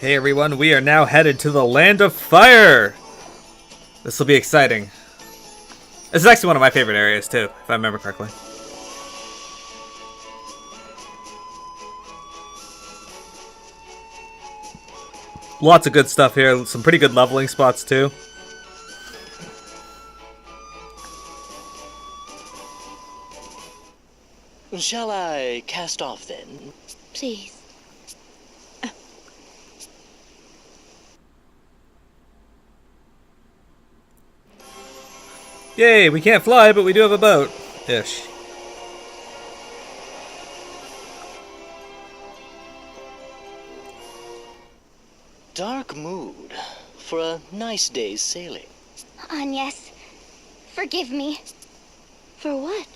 Okay, everyone, we are now headed to the Land of Fire! This will be exciting. This is actually one of my favorite areas, too, if I remember correctly. Lots of good stuff here. Some pretty good leveling spots, too. Shall I cast off, then? Please. Yay, we can't fly, but we do have a boat. Ish. Dark mood for a nice day's sailing. Agnes, forgive me. For what?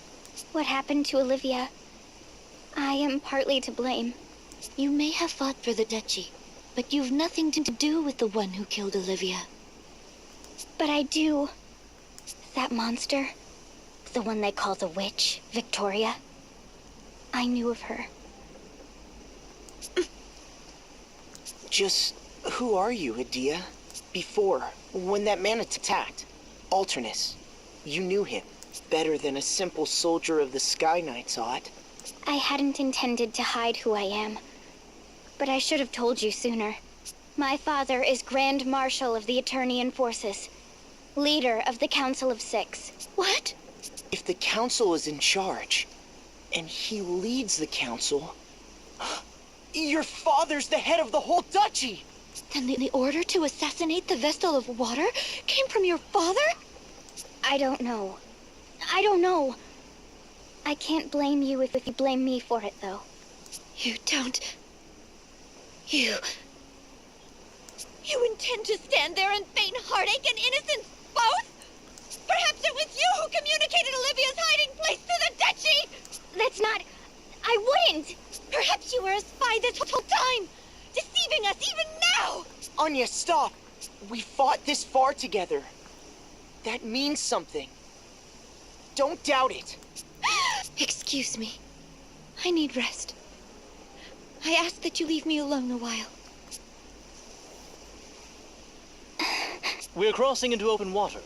What happened to Olivia? I am partly to blame. You may have fought for the duchy, but you've nothing to do with the one who killed Olivia. But I do. That monster, the one they call the witch, Victoria. I knew of her. Just who are you, Adia? Before, when that man attacked, Alternus, you knew him better than a simple soldier of the Sky Knights ought. I hadn't intended to hide who I am, but I should have told you sooner. My father is Grand Marshal of the Eternian Forces, leader of the Council of Six. What? If the Council is in charge, and he leads the Council, your father's the head of the whole duchy! Then the order to assassinate the Vestal of Water came from your father? I don't know. I don't know. I can't blame you if you blame me for it, though. You don't... You intend to stand there and feign heartache and innocence both? Perhaps it was you who communicated Olivia's hiding place to the duchy? That's not... I wouldn't! Perhaps you were a spy this whole time, deceiving us even now! Anya, stop! We fought this far together. That means something. Don't doubt it. Excuse me. I need rest. I ask that you leave me alone a while. We're crossing into open water.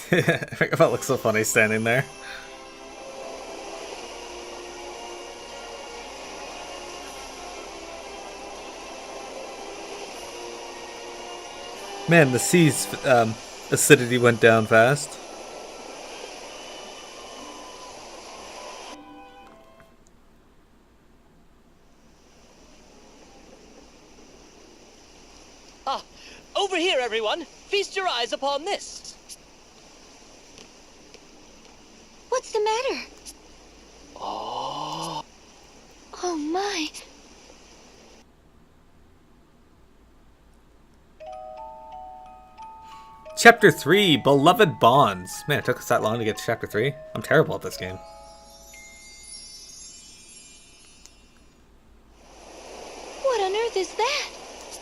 That looks so funny standing there. Man, the sea's acidity went down fast. Ah, over here, everyone! Feast your eyes upon this! What's the matter? Oh... Oh my... Chapter 3, Beloved Bonds. Man, it took us that long to get to Chapter 3. I'm terrible at this game. What on earth is that?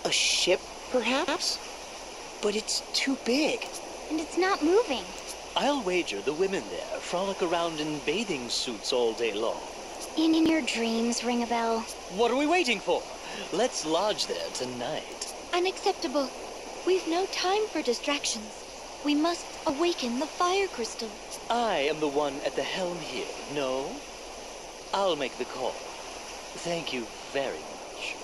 A ship, perhaps? But it's too big. And it's not moving. I'll wager the women there frolic around in bathing suits all day long. In your dreams, ring a bell. What are we waiting for? Let's lodge there tonight. Unacceptable. We've no time for distractions. We must awaken the fire crystal. I am the one at the helm here, no? I'll make the call. Thank you very much.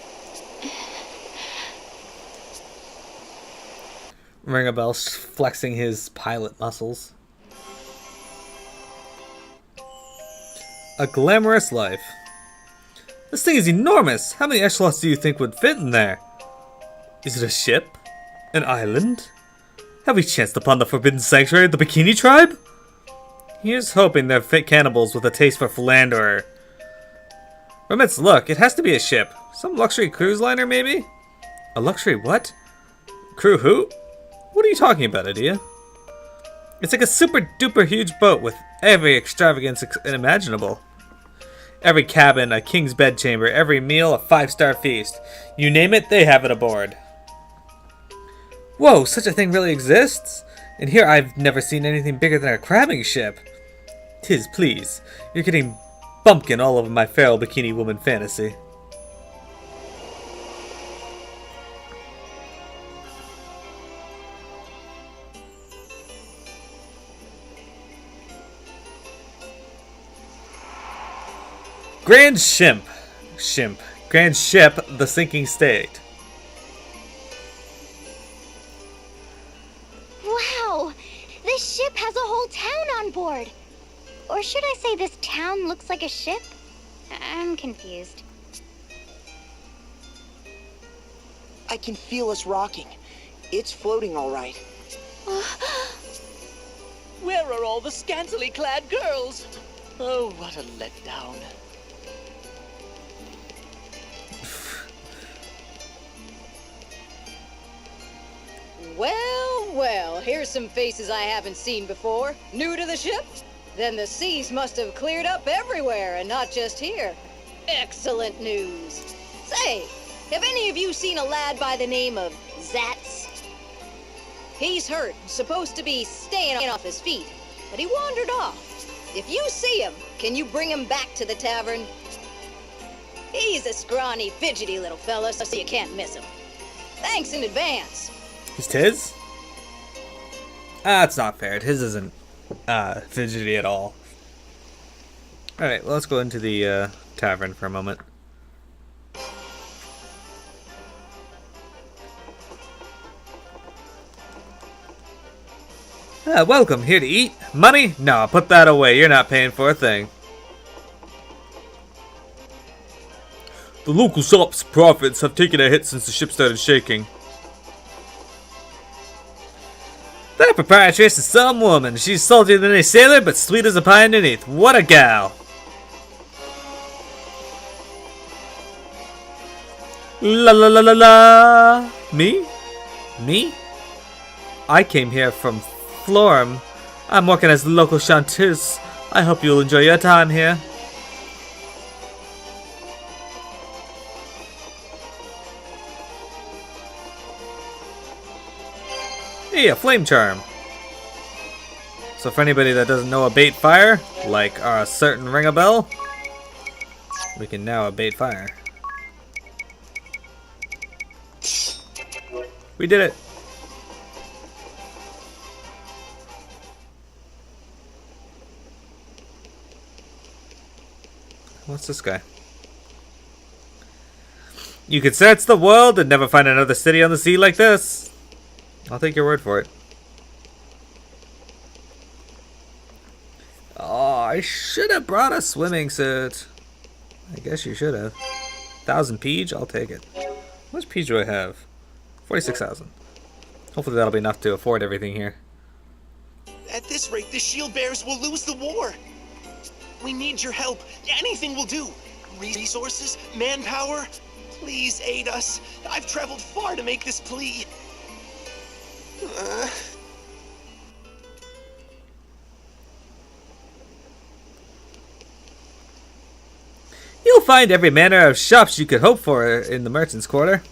Ringabel's flexing his pilot muscles. A glamorous life. This thing is enormous! How many echelons do you think would fit in there? Is it a ship? An island? Have we chanced upon the forbidden sanctuary of the Bikini tribe? Here's hoping they're fit cannibals with a taste for philanderer. From its look, it has to be a ship. Some luxury cruise liner, maybe? A luxury what? Crew who? What are you talking about, Adia? It's like a super duper huge boat with every extravagance imaginable. Every cabin, a king's bedchamber, every meal, a 5-star feast. You name it, they have it aboard. Whoa, such a thing really exists? And here I've never seen anything bigger than a crabbing ship. 'Tis please, you're getting bumpkin all over my feral bikini woman fantasy. Grandship. Grandship, the sinking state. Wow! This ship has a whole town on board. Or should I say this town looks like a ship? I'm confused. I can feel us rocking. It's floating all right. Where are all the scantily clad girls? Oh, what a letdown. Well, well, here's some faces I haven't seen before. New to the ship? Then the seas must have cleared up everywhere and not just here. Excellent news. Say, have any of you seen a lad by the name of Zats? He's hurt, supposed to be staying off his feet, but he wandered off. If you see him, can you bring him back to the tavern? He's a scrawny, fidgety little fella, so you can't miss him. Thanks in advance. Is Tiz? That's not fair. Tiz isn't fidgety at all. Alright, well, let's go into the tavern for a moment. Welcome, here to eat? Money? No, put that away. You're not paying for a thing. The local shop's profits have taken a hit since the ship started shaking. That proprietress is some woman. She's saltier than a sailor, but sweet as a pie underneath. What a gal! La la la la la! Me? Me? I came here from Florem. I'm working as the local chanteuse. I hope you'll enjoy your time here. Hey, a flame charm. So for anybody that doesn't know abate fire, like a certain ring a bell, we can now abate fire. We did it. What's this guy? You could search the world and never find another city on the sea like this. I'll take your word for it. Oh, I should have brought a swimming suit. I guess you should have. 1,000 peach? I'll take it. How much peach do I have? 46,000. Hopefully that'll be enough to afford everything here. At this rate, the shield bearers will lose the war. We need your help. Anything will do. Resources, manpower. Please aid us. I've traveled far to make this plea. You'll find every manner of shops you could hope for in the merchant's quarter.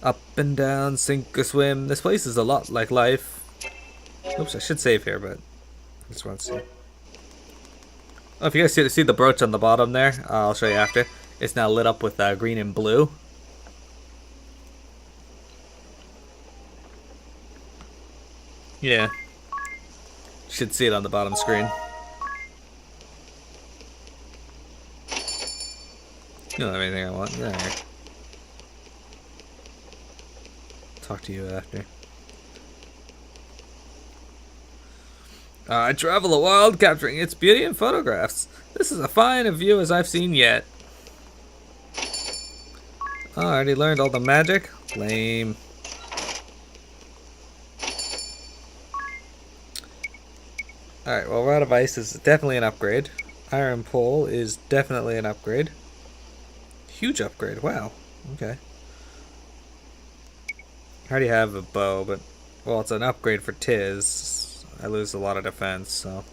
Up and down, sink or swim. This place is a lot like life. Oops, I should save here, but I just want to see. Oh, if you guys see the brooch on the bottom there, I'll show you after. It's now lit up with green and blue. Yeah. Should see it on the bottom screen. You don't have anything I want. There. Talk to you after. I travel the world, capturing its beauty in photographs. This is as fine a view as I've seen yet. Oh, I already learned all the magic. Lame. Alright, well, Rod of Ice is definitely an upgrade. Iron Pole is definitely an upgrade. Huge upgrade, wow. Okay. I already have a bow, but, well, it's an upgrade for Tiz. I lose a lot of defense, so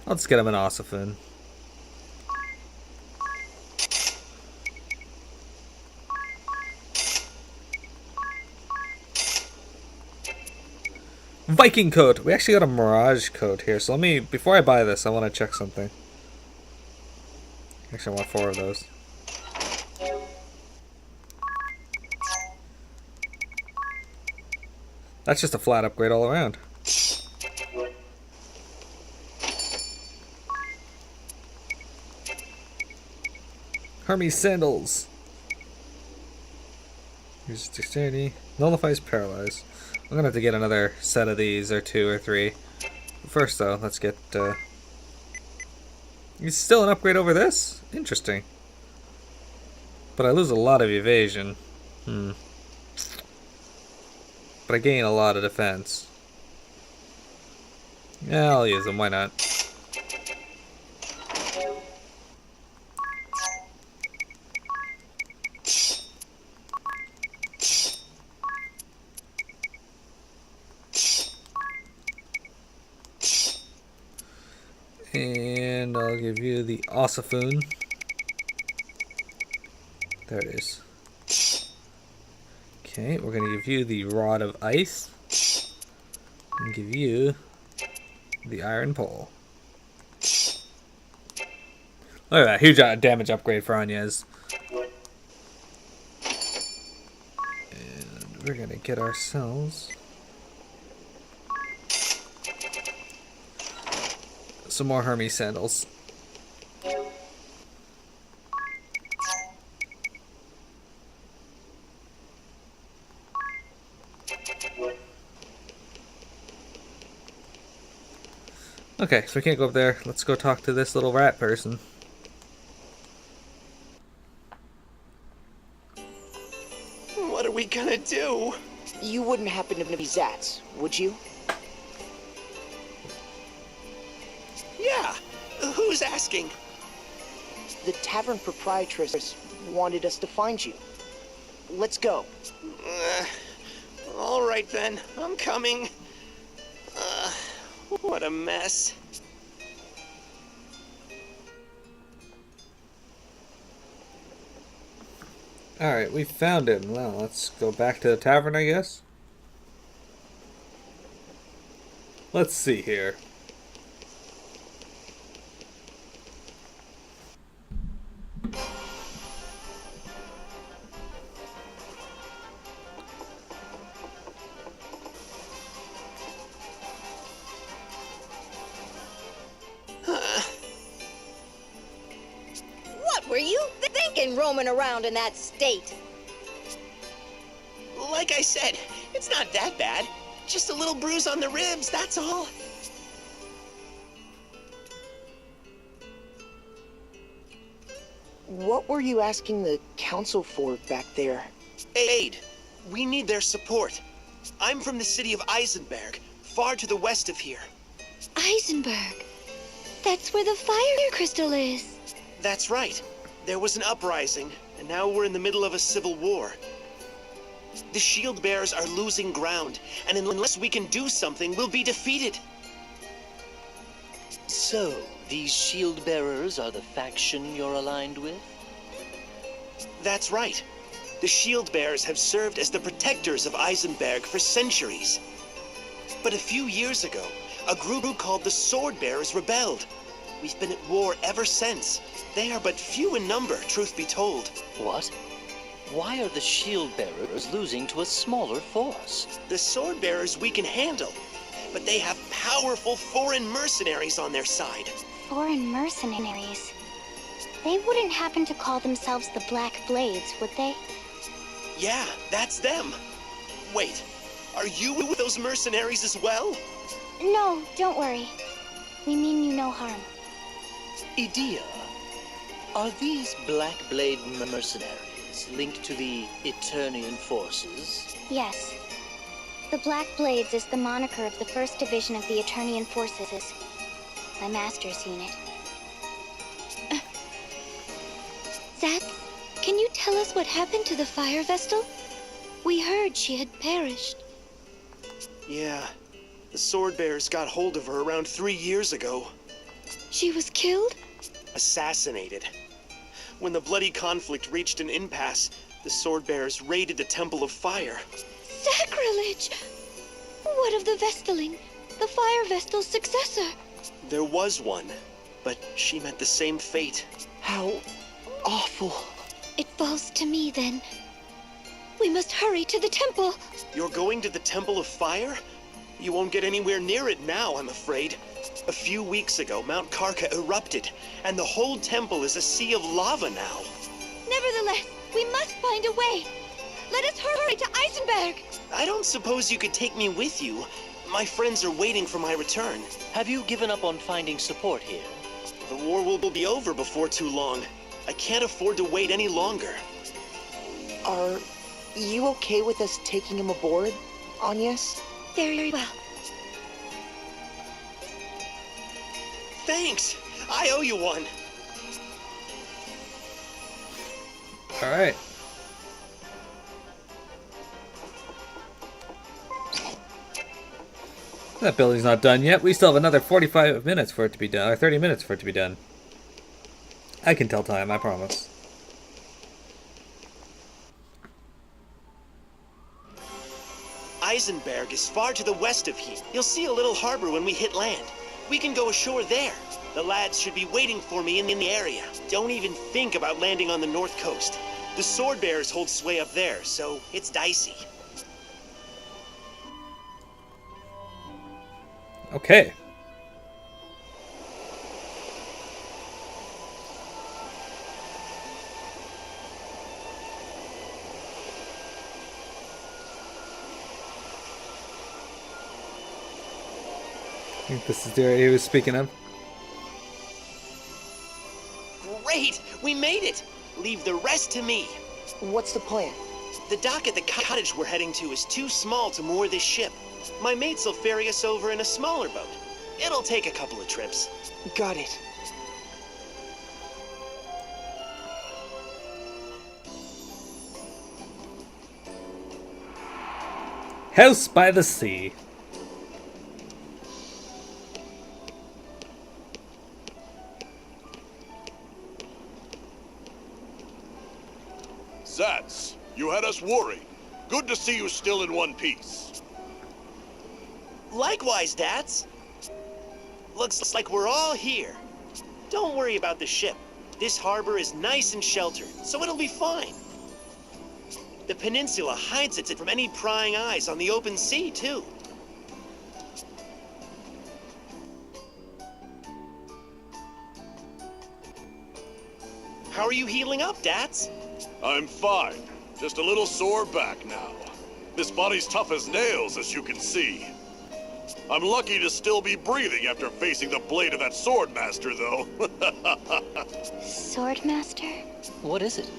I'll just get him an Ossifin. Viking coat. We actually got a Mirage coat here, so let me, before I buy this, I want to check something. Actually, I want 4 of those. That's just a flat upgrade all around. Hermes sandals. Use dexterity. Nullifies paralyze. I'm gonna have to get another set of these, or 2 or 3. First though, let's get it's still an upgrade over this? Interesting. But I lose a lot of evasion. But I gain a lot of defense. Yeah, I'll use them, why not? And I'll give you the Ossifoon. There it is. Okay, we're going to give you the Rod of Ice. And give you the Iron Pole. Look at that, huge damage upgrade for Agnes. And we're going to get ourselves some more Hermes sandals. Okay, so we can't go up there. Let's go talk to this little rat person. What are we gonna do? You wouldn't happen to be Zats, would you? Yeah, who's asking? The tavern proprietress wanted us to find you. Let's go. All right then, I'm coming. What a mess. Alright, we found him. Well, let's go back to the tavern, I guess. Let's see here. What were you thinking roaming around in that state? Like I said, it's not that bad. Just a little bruise on the ribs, that's all. What were you asking the council for back there? Aid. We need their support. I'm from the city of Eisenberg, far to the west of here. Eisenberg. That's where the fire crystal is. That's right. There was an uprising, and now we're in the middle of a civil war. The shield bearers are losing ground, and unless we can do something, we'll be defeated. So, these shield bearers are the faction you're aligned with? That's right. The shield bearers have served as the protectors of Eisenberg for centuries. But a few years ago, a group called the Sword Bearers rebelled. We've been at war ever since. They are but few in number, truth be told. What? Why are the shield bearers losing to a smaller force? The Sword Bearers we can handle, but they have powerful foreign mercenaries on their side. Foreign mercenaries. They wouldn't happen to call themselves the Black Blades, would they? Yeah, that's them. Wait, are you with those mercenaries as well? No, don't worry. We mean you no harm. Idea, are these Black Blade mercenaries linked to the Eternian forces? Yes. The Black Blades is the moniker of the 1st Division of the Eternian Forces. My master's unit. Zats, can you tell us what happened to the Fire Vestal? We heard she had perished. Yeah, the Sword Bearers got hold of her around 3 years ago. She was killed? Assassinated. When the bloody conflict reached an impasse, the Sword Bearers raided the Temple of Fire. Sacrilege! What of the Vestaling, the Fire Vestal's successor? There was one, but she met the same fate. How awful. It falls to me, then. We must hurry to the temple. You're going to the Temple of Fire? You won't get anywhere near it now, I'm afraid. A few weeks ago, Mount Karka erupted, and the whole temple is a sea of lava now. Nevertheless, we must find a way. Let us hurry to Eisenberg. I don't suppose you could take me with you. My friends are waiting for my return. Have you given up on finding support here? The war will be over before too long. I can't afford to wait any longer. Are you okay with us taking him aboard, Agnes? Very well. Thanks! I owe you one. Alright. That building's not done yet. We still have another 45 minutes for it to be done, or 30 minutes for it to be done. I can tell time, I promise. Eisenberg is far to the west of here. You'll see a little harbor when we hit land. We can go ashore there. The lads should be waiting for me in the area. Don't even think about landing on the north coast. The sword bearers hold sway up there, so it's dicey. Okay. I think this is the area he was speaking of. Great! We made it! Leave the rest to me. What's the plan? The dock at the cottage we're heading to is too small to moor this ship. My mates will ferry us over in a smaller boat. It'll take a couple of trips. Got it. House by the sea. Zats, you had us worried. Good to see you still in one piece. Likewise, Dats. Looks like we're all here. Don't worry about the ship. This harbor is nice and sheltered, so it'll be fine. The peninsula hides it from any prying eyes on the open sea, too. How are you healing up, Dats? I'm fine. Just a little sore back now. This body's tough as nails, as you can see. I'm lucky to still be breathing after facing the blade of that sword master, though. Swordmaster? What is it?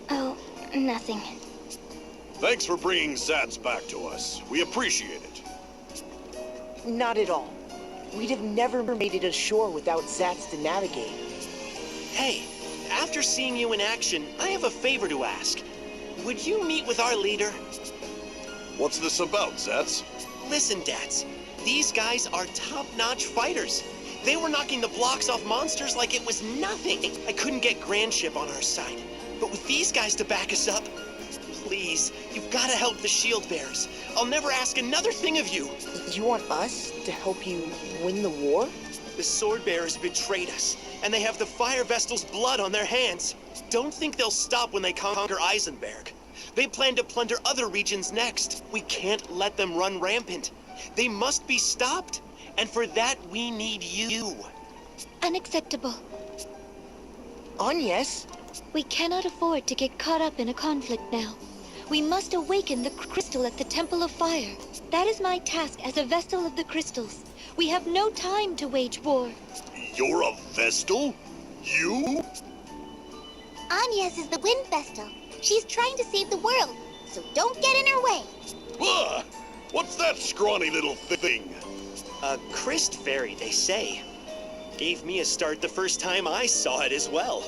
Oh, nothing. Thanks for bringing Zats back to us. We appreciate it. Not at all. We'd have never made it ashore without Zats to navigate. Hey, after seeing you in action, I have a favor to ask. Would you meet with our leader? What's this about, Zats? Listen, Dats. These guys are top-notch fighters. They were knocking the blocks off monsters like it was nothing. I couldn't get Grandship on our side. But with these guys to back us up, please, you've got to help the shield bearers. I'll never ask another thing of you. You want us to help you win the war? The sword bearers betrayed us, and they have the Fire Vestal's blood on their hands. Don't think they'll stop when they conquer Eisenberg. They plan to plunder other regions next. We can't let them run rampant. They must be stopped, and for that we need you. Unacceptable. Agnes? We cannot afford to get caught up in a conflict now. We must awaken the crystal at the Temple of Fire. That is my task as a Vestal of the Crystals. We have no time to wage war. You're a Vestal? You? Agnes is the Wind Vestal. She's trying to save the world, so don't get in her way. Ugh! What's that scrawny little thing? A Christ fairy, they say. Gave me a start the first time I saw it as well.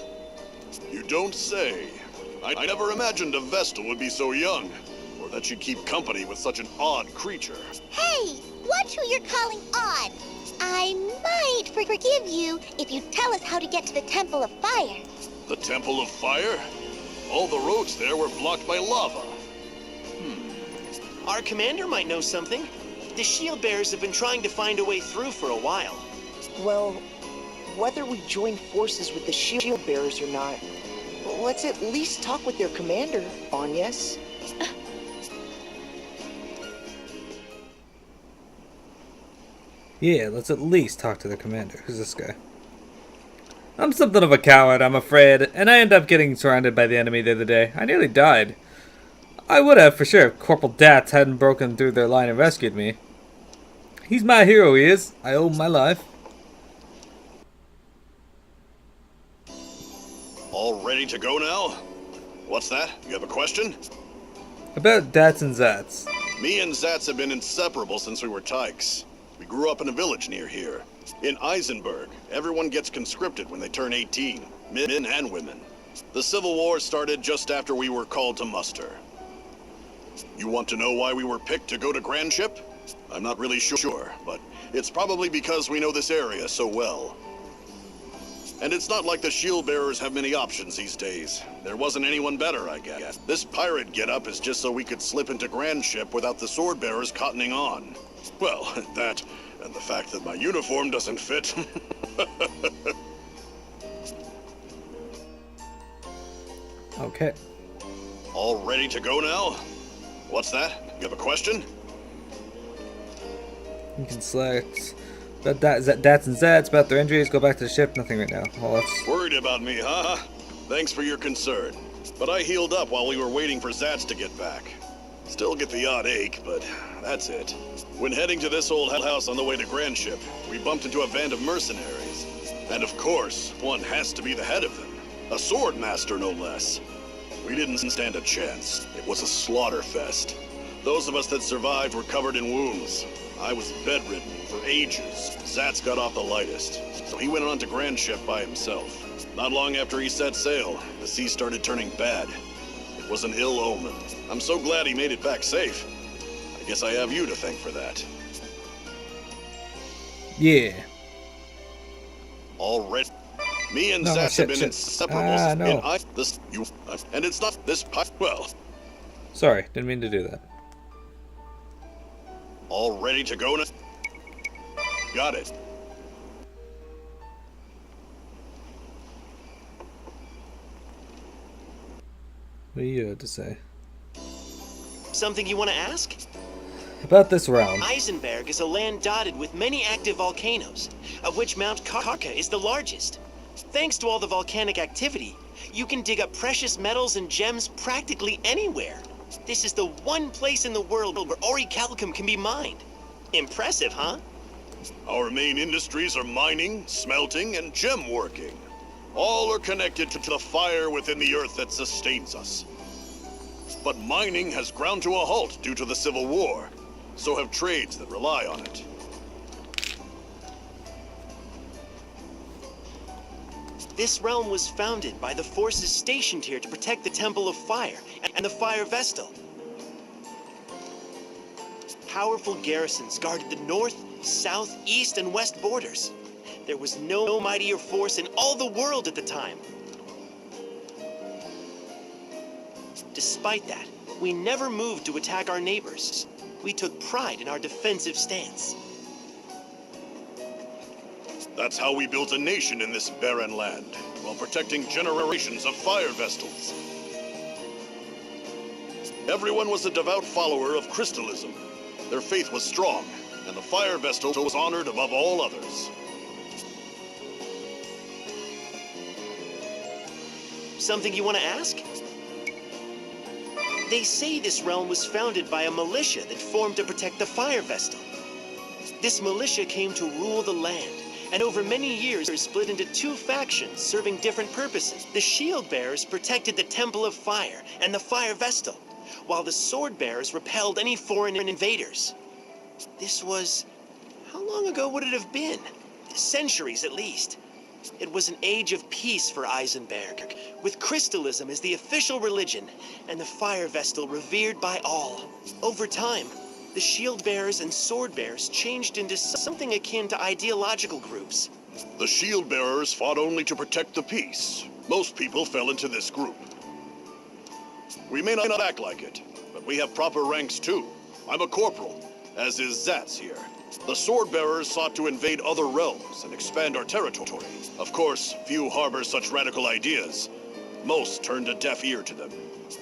You don't say. I never imagined a Vestal would be so young, or that she'd keep company with such an odd creature. Hey, watch who you're calling odd. I might forgive you if you tell us how to get to the Temple of Fire. The Temple of Fire? All the roads there were blocked by lava. Our commander might know something. The shield bearers have been trying to find a way through for a while. Well, whether we join forces with the shield bearers or not, let's at least talk with their commander, Agnes. Yeah, let's at least talk to the commander. Who's this guy? I'm something of a coward, I'm afraid, and I ended up getting surrounded by the enemy the other day. I nearly died. I would have, for sure, if Corporal Dats hadn't broken through their line and rescued me. He's my hero, he is. I owe him my life. All ready to go now? What's that? You have a question? About Dats and Zats. Me and Zats have been inseparable since we were tykes. We grew up in a village near here. In Eisenberg, everyone gets conscripted when they turn 18, men and women. The Civil War started just after we were called to muster. You want to know why we were picked to go to Grandship? I'm not really sure, but it's probably because we know this area so well. And it's not like the shield bearers have many options these days. There wasn't anyone better, I guess. This pirate getup is just so we could slip into Grandship without the sword bearers cottoning on. Well, that, and the fact that my uniform doesn't fit. Okay. All ready to go now? What's that? You have a question? You can select about Dats and Zats, about their injuries, go back to the ship, nothing right now. Well, that's... Worried about me, huh? Thanks for your concern. But I healed up while we were waiting for Zats to get back. Still get the odd ache, but that's it. When heading to this old house on the way to Grandship, we bumped into a band of mercenaries. And of course, one has to be the head of them. A sword master, no less. We didn't stand a chance. It was a slaughter fest. Those of us that survived were covered in wounds. I was bedridden for ages. Zats got off the lightest, so he went on to Grandship by himself. Not long after he set sail, the sea started turning bad. It was an ill omen. I'm so glad he made it back safe. I guess I have you to thank for that. Yeah. All right. Me and No, Zats have been inseparable. no. And it's not this well. Sorry, didn't mean to do that. All ready to go now? Got it. What do you have to say? Something you want to ask? About this realm. Eisenberg is a land dotted with many active volcanoes, of which Mount Karka is the largest. Thanks to all the volcanic activity, you can dig up precious metals and gems practically anywhere. This is the one place in the world where orichalcum can be mined. Impressive, huh? Our main industries are mining, smelting, and gem working. All are connected to the fire within the earth that sustains us. But mining has ground to a halt due to the Civil War. So have trades that rely on it. This realm was founded by the forces stationed here to protect the Temple of Fire and the Fire Vestal. Powerful garrisons guarded the north, south, east, and west borders. There was no mightier force in all the world at the time. Despite that, we never moved to attack our neighbors. We took pride in our defensive stance. That's how we built a nation in this barren land, while protecting generations of fire vestals. Everyone was a devout follower of crystalism. Their faith was strong, and the fire vestal was honored above all others. Something you want to ask? They say this realm was founded by a militia that formed to protect the Fire Vestal. This militia came to rule the land, and over many years split into two factions serving different purposes. The Shield Bearers protected the Temple of Fire and the Fire Vestal, while the Sword Bearers repelled any foreign invaders. This was... how long ago would it have been? Centuries at least. It was an age of peace for Eisenberg, with crystalism as the official religion, and the Fire Vestal revered by all. Over time, the Shield Bearers and Sword Bearers changed into something akin to ideological groups. The Shield Bearers fought only to protect the peace. Most people fell into this group. We may not act like it, but we have proper ranks too. I'm a corporal, as is Zats here. The Sword Bearers sought to invade other realms and expand our territory. Of course, few harbor such radical ideas. Most turned a deaf ear to them.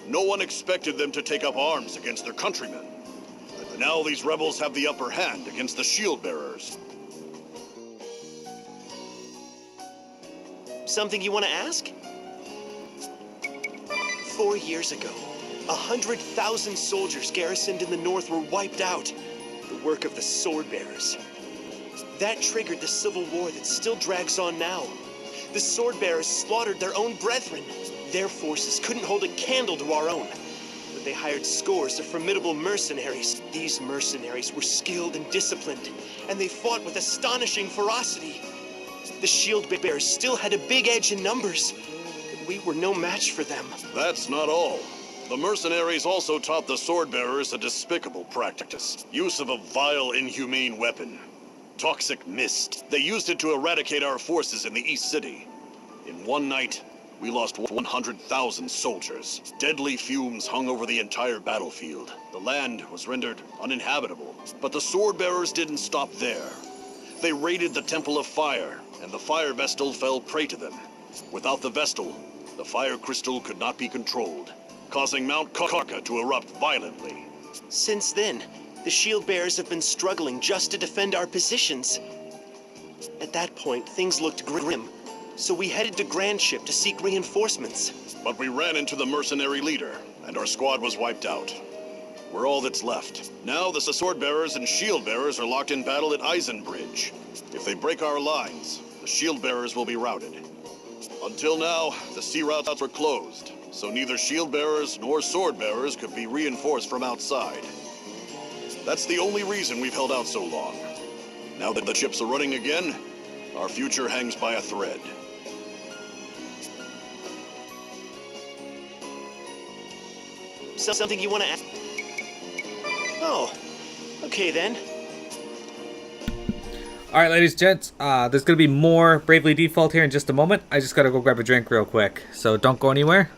No one expected them to take up arms against their countrymen. But now these rebels have the upper hand against the Shield Bearers. Something you want to ask? 4 years ago, 100,000 soldiers garrisoned in the north were wiped out. The work of the Sword Bearers. That triggered the civil war that still drags on now. The Sword Bearers slaughtered their own brethren. Their forces couldn't hold a candle to our own. But they hired scores of formidable mercenaries. These mercenaries were skilled and disciplined, and they fought with astonishing ferocity. The Shield Bearers still had a big edge in numbers, but we were no match for them. That's not all. The mercenaries also taught the Sword Bearers a despicable practice. Use of a vile, inhumane weapon. Toxic mist. They used it to eradicate our forces in the East City. In one night, we lost 100,000 soldiers. Deadly fumes hung over the entire battlefield. The land was rendered uninhabitable. But the Sword Bearers didn't stop there. They raided the Temple of Fire, and the Fire Vestal fell prey to them. Without the Vestal, the Fire Crystal could not be controlled, causing Mount Karka to erupt violently. Since then, the Shield Bearers have been struggling just to defend our positions. At that point, things looked grim, so we headed to Grandship to seek reinforcements. But we ran into the mercenary leader, and our squad was wiped out. We're all that's left. Now the Sword Bearers and Shield Bearers are locked in battle at Eisenbridge. If they break our lines, the Shield Bearers will be routed. Until now, the sea routes were closed, so neither Shield Bearers nor Sword Bearers could be reinforced from outside. That's the only reason we've held out so long. Now that the ships are running again, our future hangs by a thread. Something you want to ask? Oh, okay then. Alright, ladies and gents, there's going to be more Bravely Default here in just a moment. I just got to go grab a drink real quick, so don't go anywhere.